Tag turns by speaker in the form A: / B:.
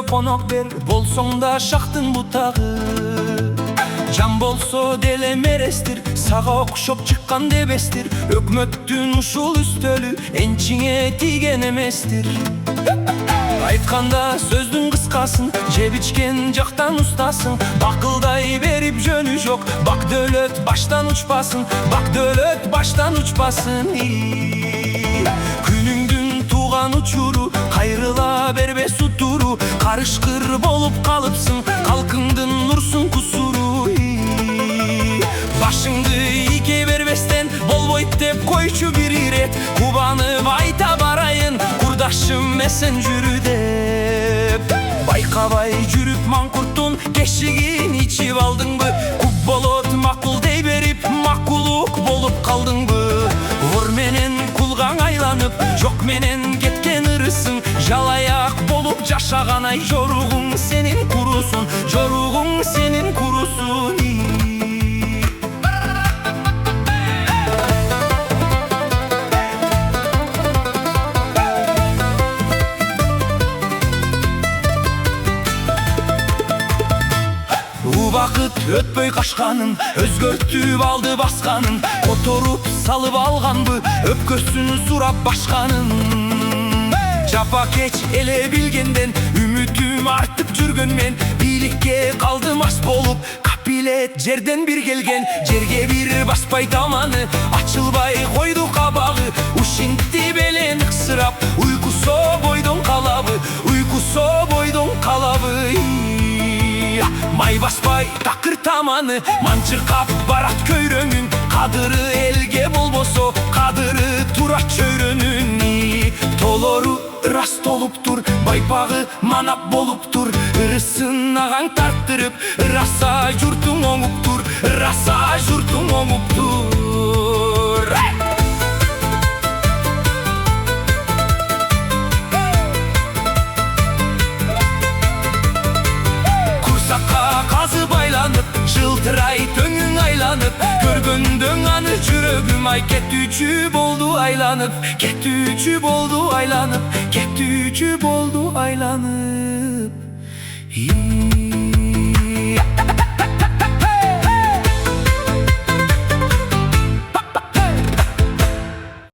A: konok ber, bolsoң da шактын бутагы. Жан болсо деле мерестир, сага окшоп чыккан дебестир. Өкмөттүн ушул үстөлү энчиңе тийген эместир. Айтканда сөздүн кыскасын, жеп ичкен жактан устасың. Бакылдай берип жөнү жок, бак дөөлөт баштан учпасын, бак дөөлөт баштан учпасын. Күнүңдүн тууган учуру, кайрыла бербе сутуру. Карышкыр болуп калыпсың, калкыңдын нурсун кусуру. Башыңды ийке бербестен болбойт деп койчу бир ирет. Кубанып айта барайын, курдашым эсен жүрү деп. Байкабай жүрүп маңкурттун кешигин ичип алдыңбы? Куп болот макул дей берип, макулук болуп калдыңбы? Ор менен кулгаң айланып, жок менен кеткен ырысың. Жалаяк болуп жашаган ай, жоругуң сенин курусун, жоругуң сенин курусун. Убакыт өтпөй качканын, өзгөртүп алды басканын. Которуп салып алганбы, өпкөсүн сурап башканын. Жапа кеч эле билгенден, үмүтүм артып жүргөн мен. Бийликке калдым аш болуп, капилет жерден бир келген. Жерге бир баспай таманы, ачылбай койду кабагы. Ушинти белен ыксырап, уйкусо бойдон калабы, уйкусо бойдон калабы. Май баспай такыр таманы, манчыркап барат көйрөңүн. Кадыры элге болбосо, кадыры турат чөйрөнүн. Толору ырас толуптур, байпагы манап болуптур. Ырысын агаң тарттырып, ыраса журтуң оңуптур, ыраса журтуң оңуптур. Казып айланып, жылтырай төңүң айланып. Көргөндөн аны жүрөгүм ай кетүүчү болду айланып, кетүүчү болду айланып, кетүүчү болду айланып.